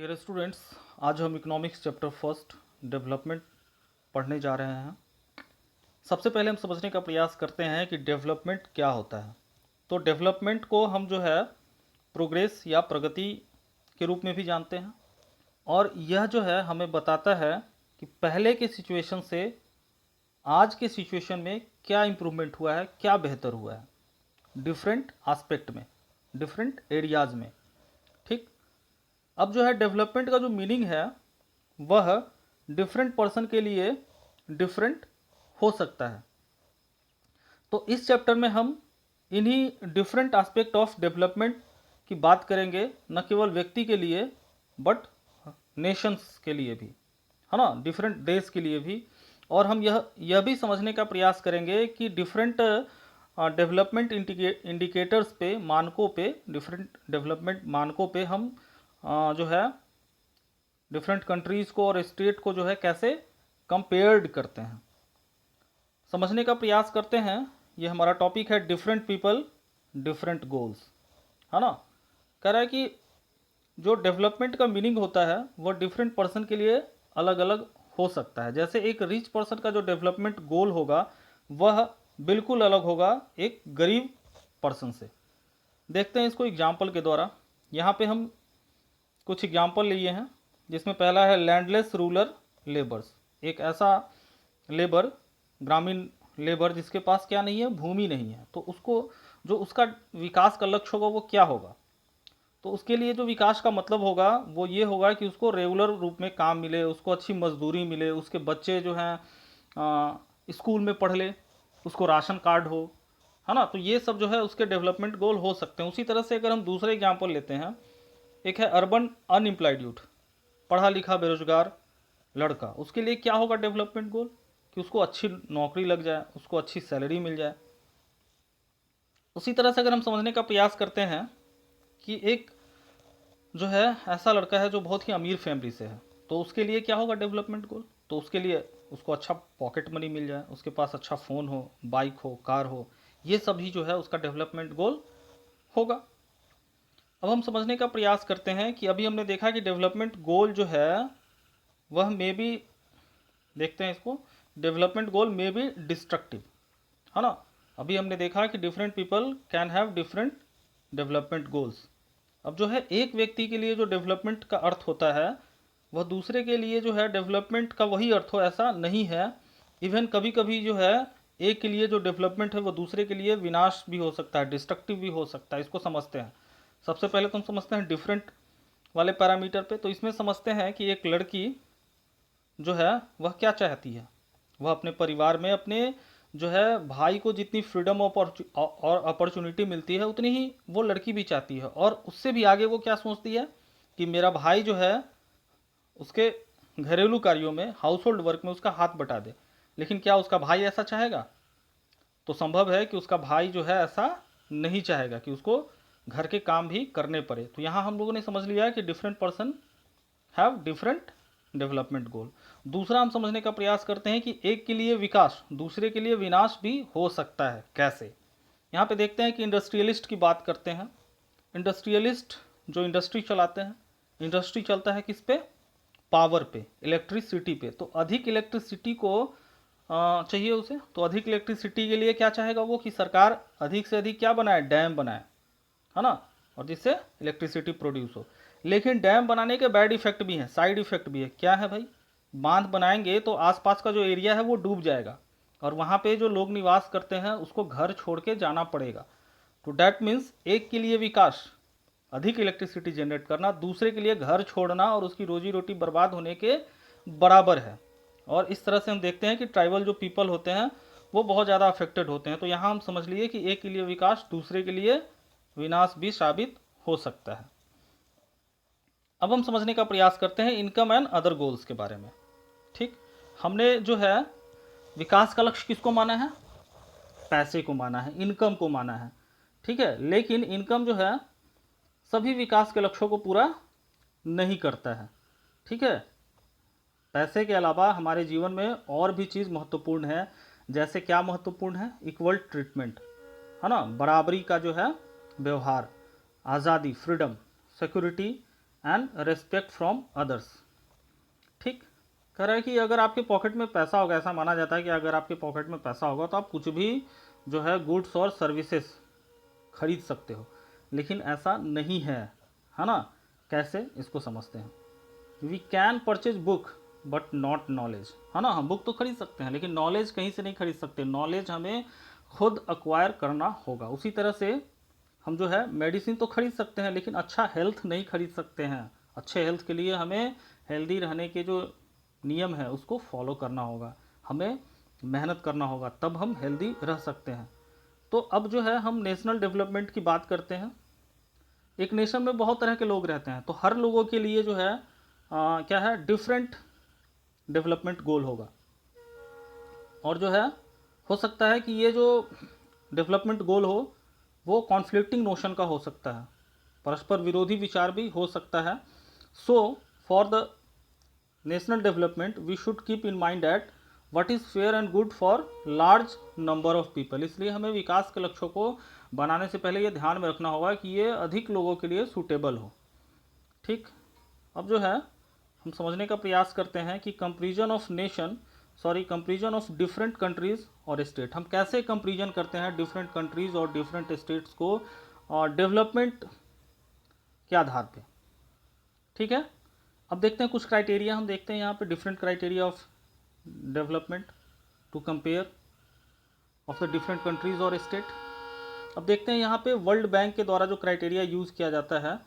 Dear students, आज हम economics chapter first development पढ़ने जा रहे हैं। सबसे पहले हम समझने का प्रयास करते हैं कि डेवलपमेंट क्या होता है। तो डेवलपमेंट को हम जो है प्रोग्रेस या प्रगति के रूप में भी जानते हैं, और यह जो है हमें बताता है कि पहले के सिचुएशन से आज के सिचुएशन में क्या इम्प्रूवमेंट हुआ है, क्या बेहतर हुआ है, डिफरेंट एस्पेक्ट में, डिफरेंट एरियाज में। ठीक। अब जो है डेवलपमेंट का जो मीनिंग है वह डिफरेंट पर्सन के लिए डिफरेंट हो सकता है। तो इस चैप्टर में हम इन्हीं डिफरेंट एस्पेक्ट ऑफ डेवलपमेंट की बात करेंगे, न केवल व्यक्ति के लिए बट नेशंस के लिए भी, है ना, डिफरेंट देश के लिए भी। और हम यह भी समझने का प्रयास करेंगे कि डिफरेंट डेवलपमेंट इंडिकेटर्स पे, मानकों पे, डिफरेंट डेवलपमेंट मानकों पे हम जो है डिफरेंट कंट्रीज़ को और स्टेट को जो है कैसे कंपेयर्ड करते हैं, समझने का प्रयास करते हैं। ये हमारा टॉपिक है डिफरेंट पीपल डिफरेंट गोल्स, है ना। कह रहा है कि जो डेवलपमेंट का मीनिंग होता है वह डिफरेंट पर्सन के लिए अलग अलग हो सकता है। जैसे एक रिच पर्सन का जो डेवलपमेंट गोल होगा वह बिल्कुल अलग होगा एक गरीब पर्सन से। देखते हैं इसको एग्जाम्पल के द्वारा। यहाँ पे हम कुछ एग्जाम्पल लिए हैं, जिसमें पहला है लैंडलेस रूरल लेबर्स। एक ऐसा लेबर, ग्रामीण लेबर जिसके पास क्या नहीं है, भूमि नहीं है, तो उसको जो उसका विकास का लक्ष्य होगा वो क्या होगा। तो उसके लिए जो विकास का मतलब होगा वो ये होगा कि उसको रेगुलर रूप में काम मिले, उसको अच्छी मजदूरी मिले, उसके बच्चे जो हैं स्कूल में पढ़ ले, उसको राशन कार्ड हो, है ना। तो ये सब जो है उसके डेवलपमेंट गोल हो सकते हैं। उसी तरह से अगर हम दूसरे एग्जाम्पल लेते हैं, एक है अर्बन अनएम्प्लॉयड यूथ, पढ़ा लिखा बेरोजगार लड़का, उसके लिए क्या होगा डेवलपमेंट गोल कि उसको अच्छी नौकरी लग जाए, उसको अच्छी सैलरी मिल जाए। उसी तरह से अगर हम समझने का प्रयास करते हैं कि एक जो है ऐसा लड़का है जो बहुत ही अमीर फैमिली से है, तो उसके लिए क्या होगा डेवलपमेंट गोल। तो उसके लिए उसको अच्छा पॉकेट मनी मिल जाए, उसके पास अच्छा फ़ोन हो, बाइक हो, कार हो, ये सभी जो है उसका डेवलपमेंट गोल होगा। अब हम समझने का प्रयास करते हैं कि अभी हमने देखा कि डेवलपमेंट गोल जो है वह मे बी, देखते हैं इसको, development goal may be destructive, है ना। अभी हमने देखा कि different people can have different development goals. अब जो है एक व्यक्ति के लिए जो डेवलपमेंट का अर्थ होता है वह दूसरे के लिए जो है डेवलपमेंट का वही अर्थ हो, ऐसा नहीं है। इवन कभी कभी जो है एक के लिए जो डेवलपमेंट है वो दूसरे के लिए विनाश भी हो सकता है, डिस्ट्रक्टिव भी हो सकता है। इसको समझते हैं। सबसे पहले तो हम समझते हैं डिफरेंट वाले पैरामीटर पे। तो इसमें समझते हैं कि एक लड़की जो है वह क्या चाहती है, वह अपने परिवार में अपने जो है भाई को जितनी फ्रीडम और अपॉर्चुनिटी मिलती है उतनी ही वो लड़की भी चाहती है, और उससे भी आगे वो क्या सोचती है कि मेरा भाई जो है उसके घरेलू कार्यों में, हाउस होल्ड वर्क में उसका हाथ बटा दे। लेकिन क्या उसका भाई ऐसा चाहेगा? तो संभव है कि उसका भाई जो है ऐसा नहीं चाहेगा कि उसको घर के काम भी करने पड़े। तो यहाँ हम लोगों ने समझ लिया कि different person have different development goal. दूसरा हम समझने का प्रयास करते हैं कि एक के लिए विकास दूसरे के लिए विनाश भी हो सकता है। कैसे? यहाँ पे देखते हैं कि इंडस्ट्रियलिस्ट की बात करते हैं। इंडस्ट्रियलिस्ट जो इंडस्ट्री चलाते हैं, इंडस्ट्री चलता है किस पे? पावर पे, इलेक्ट्रिसिटी पे। तो अधिक इलेक्ट्रिसिटी को चाहिए उसे, तो अधिक इलेक्ट्रिसिटी के लिए क्या चाहेगा वो कि सरकार अधिक से अधिक क्या बनाए, डैम बनाए, है ना, और जिससे इलेक्ट्रिसिटी प्रोड्यूस हो। लेकिन डैम बनाने के बैड इफेक्ट भी हैं, साइड इफेक्ट भी है। क्या है भाई? बांध बनाएंगे तो आसपास का जो एरिया है वो डूब जाएगा, और वहाँ पे जो लोग निवास करते हैं उसको घर छोड़ के जाना पड़ेगा। तो डैट मीन्स एक के लिए विकास, अधिक इलेक्ट्रिसिटी जनरेट करना, दूसरे के लिए घर छोड़ना और उसकी रोजी रोटी बर्बाद होने के बराबर है। और इस तरह से हम देखते हैं कि ट्राइबल जो पीपल होते हैं वो बहुत ज़्यादा अफेक्टेड होते हैं। तो यहाँ हम समझ लिए कि एक के लिए विकास दूसरे के लिए विनाश भी साबित हो सकता है। अब हम समझने का प्रयास करते हैं इनकम एंड अदर गोल्स के बारे में। ठीक। हमने जो है विकास का लक्ष्य किसको माना है? पैसे को माना है, इनकम को माना है। ठीक है। लेकिन इनकम जो है सभी विकास के लक्ष्यों को पूरा नहीं करता है। ठीक है। पैसे के अलावा हमारे जीवन में और भी चीज़ महत्वपूर्ण है। जैसे क्या महत्वपूर्ण है? इक्वल ट्रीटमेंट, है ना, बराबरी का जो है व्यवहार, आज़ादी, freedom, security, and respect from others. ठीक, कह रहा है कि अगर आपके पॉकेट में पैसा होगा, ऐसा माना जाता है कि अगर आपके पॉकेट में पैसा होगा तो आप कुछ भी जो है गुड्स और सर्विसेज खरीद सकते हो, लेकिन ऐसा नहीं है ना। कैसे, इसको समझते हैं। We can purchase book but not knowledge, है ना। हम बुक तो खरीद सकते हैं लेकिन नॉलेज कहीं से नहीं खरीद सकते, नॉलेज हमें खुद अक्वायर करना होगा। उसी तरह से हम जो है मेडिसिन तो खरीद सकते हैं लेकिन अच्छा हेल्थ नहीं खरीद सकते हैं। अच्छे हेल्थ के लिए हमें हेल्दी रहने के जो नियम है उसको फॉलो करना होगा, हमें मेहनत करना होगा, तब हम हेल्दी रह सकते हैं। तो अब जो है हम नेशनल डेवलपमेंट की बात करते हैं। एक नेशन में बहुत तरह के लोग रहते हैं, तो हर लोगों के लिए जो है क्या है, डिफरेंट डेवलपमेंट गोल होगा। और जो है हो सकता है कि ये जो डेवलपमेंट गोल हो वो कॉन्फ्लिक्टिंग नोशन का हो सकता है, परस्पर विरोधी विचार भी हो सकता है। So for the national development we should keep in mind that what is fair and good for large number of people. इसलिए हमें विकास के लक्ष्यों को बनाने से पहले ये ध्यान में रखना होगा कि ये अधिक लोगों के लिए सूटेबल हो। ठीक, अब जो है हम समझने का प्रयास करते हैं कि comparison of nation, sorry comparison of different countries और स्टेट। हम कैसे कंपेरिजन करते हैं डिफरेंट कंट्रीज और डिफरेंट स्टेट्स को और डेवलपमेंट के आधार पे। ठीक है, अब देखते हैं कुछ क्राइटेरिया, हम देखते हैं यहाँ पे different criteria of development to compare of the different countries और स्टेट। अब देखते हैं यहाँ पे वर्ल्ड बैंक के द्वारा जो क्राइटेरिया यूज़ किया जाता है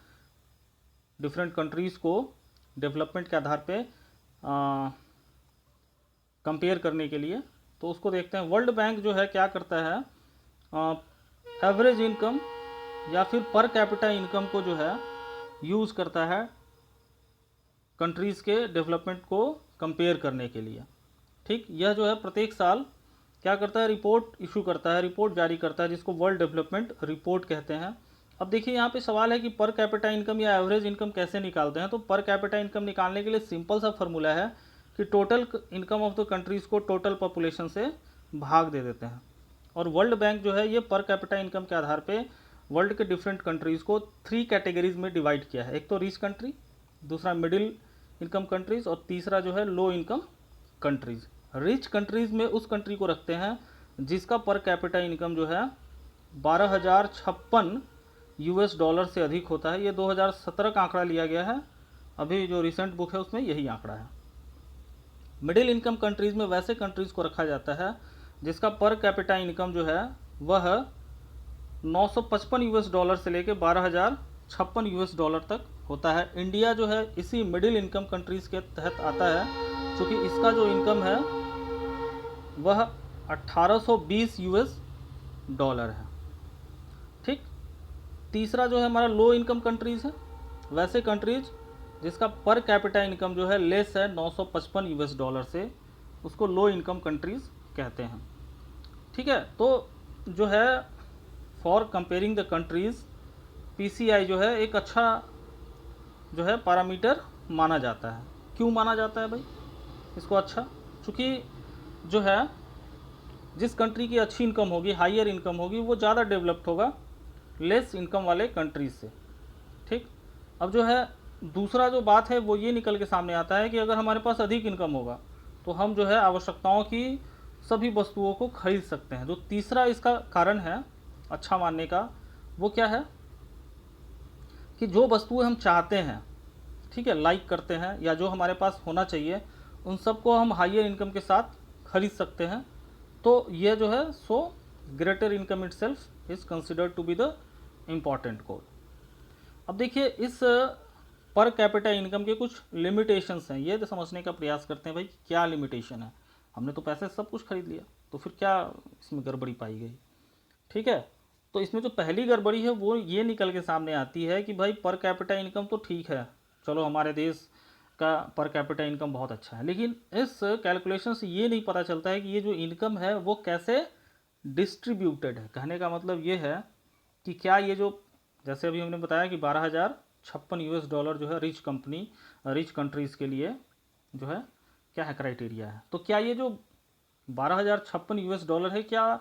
डिफरेंट कंट्रीज़ को डेवलपमेंट के आधार पे कंपेयर करने के लिए, तो उसको देखते हैं। वर्ल्ड बैंक जो है क्या करता है, एवरेज इनकम या फिर पर कैपिटा इनकम को जो है यूज़ करता है कंट्रीज़ के डेवलपमेंट को कंपेयर करने के लिए। ठीक, यह जो है प्रत्येक साल क्या करता है, रिपोर्ट इशू करता है, रिपोर्ट जारी करता है, जिसको वर्ल्ड डेवलपमेंट रिपोर्ट कहते हैं। अब देखिए यहाँ पे सवाल है कि पर कैपिटा इनकम या एवरेज इनकम कैसे निकालते हैं। तो पर कैपिटा इनकम निकालने के लिए सिंपल सा फॉर्मूला है कि total income of the countries को टोटल पॉपुलेशन से भाग दे देते हैं। और वर्ल्ड बैंक जो है ये पर कैपिटा इनकम के आधार पे वर्ल्ड के डिफरेंट कंट्रीज़ को 3 कैटेगरीज में डिवाइड किया है। एक तो रिच कंट्री, दूसरा मिडिल इनकम कंट्रीज़ और तीसरा जो है low income countries. Rich countries में उस कंट्री को रखते हैं जिसका पर कैपिटा इनकम जो है 12,056 यूएस डॉलर से अधिक होता है। ये 2017 का आंकड़ा लिया गया है, अभी जो रिसेंट बुक है उसमें यही आंकड़ा है। मिडिल इनकम कंट्रीज़ में वैसे कंट्रीज़ को रखा जाता है जिसका पर कैपिटा इनकम जो है वह 955 यूएस डॉलर से लेकर 12,056 यूएस डॉलर तक होता है। इंडिया जो है इसी मिडिल इनकम कंट्रीज़ के तहत आता है, क्योंकि इसका जो इनकम है वह 1820 यूएस डॉलर है। ठीक, तीसरा जो है हमारा लो इनकम कंट्रीज़ है, वैसे कंट्रीज जिसका पर कैपिटा इनकम जो है लेस है 955 यूएस डॉलर से, उसको लो इनकम कंट्रीज़ कहते हैं। ठीक है, तो जो है for comparing the countries PCI जो है एक अच्छा जो है पैरामीटर माना जाता है। क्यों माना जाता है भाई इसको अच्छा, क्योंकि जो है जिस कंट्री की अच्छी इनकम होगी, हाइयर इनकम होगी, वो ज़्यादा डेवलप्ड होगा लेस इनकम वाले कंट्रीज से। ठीक, अब जो है दूसरा जो बात है वो ये निकल के सामने आता है कि अगर हमारे पास अधिक इनकम होगा तो हम जो है आवश्यकताओं की सभी वस्तुओं को खरीद सकते हैं। जो तीसरा इसका कारण है अच्छा मानने का वो क्या है कि जो वस्तुएं हम चाहते हैं, ठीक है, लाइक करते हैं या जो हमारे पास होना चाहिए, उन सबको हम हाइयर इनकम के साथ खरीद सकते हैं। तो ये जो है so greater income itself is considered to be the important goal. अब देखिए इस पर कैपिटा इनकम के कुछ लिमिटेशंस हैं, ये तो समझने का प्रयास करते हैं भाई क्या लिमिटेशन है। हमने तो पैसे सब कुछ खरीद लिया तो फिर क्या इसमें गड़बड़ी पाई गई। ठीक है, तो इसमें जो पहली गड़बड़ी है वो ये निकल के सामने आती है कि भाई पर कैपिटा इनकम तो ठीक है, चलो हमारे देश का पर कैपिटा इनकम बहुत अच्छा है, लेकिन इस कैलकुलेशन से ये नहीं पता चलता है कि ये जो इनकम है वो कैसे डिस्ट्रीब्यूटेड है। कहने का मतलब ये है कि क्या ये जो जैसे अभी हमने बताया कि 12,056 यूएस डॉलर जो है रिच कंट्रीज़ के लिए जो है क्या है क्राइटेरिया है, तो क्या ये जो 12,056 यूएस डॉलर है क्या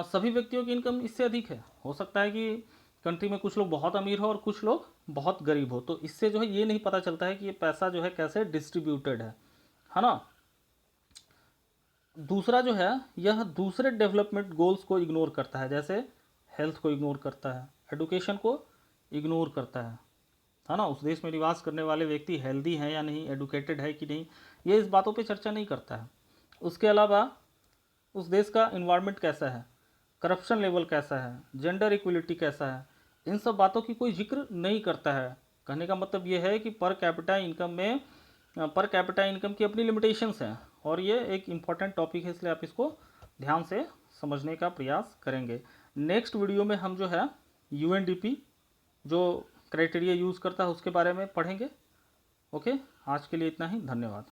सभी व्यक्तियों की इनकम इससे अधिक है। हो सकता है कि कंट्री में कुछ लोग बहुत अमीर हो और कुछ लोग बहुत गरीब हो, तो इससे जो है ये नहीं पता चलता है कि ये पैसा जो है कैसे डिस्ट्रीब्यूटेड है ना। दूसरा जो है, यह दूसरे डेवलपमेंट गोल्स को इग्नोर करता है, जैसे हेल्थ को इग्नोर करता है, एडुकेशन को इग्नोर करता है ना। उस देश में निवास करने वाले व्यक्ति हेल्दी हैं या नहीं, एडुकेटेड है कि नहीं, ये इस बातों पे चर्चा नहीं करता है। उसके अलावा उस देश का इन्वायरमेंट कैसा है, करप्शन लेवल कैसा है, जेंडर इक्वलिटी कैसा है, इन सब बातों की कोई जिक्र नहीं करता है। कहने का मतलब ये है कि पर कैपिटा इनकम की अपनी लिमिटेशंस हैं, और ये एक इम्पॉर्टेंट टॉपिक है, इसलिए आप इसको ध्यान से समझने का प्रयास करेंगे। नेक्स्ट वीडियो में हम जो है यूएनडीपी जो क्राइटेरिया यूज़ करता है उसके बारे में पढ़ेंगे। ओके, आज के लिए इतना ही, धन्यवाद।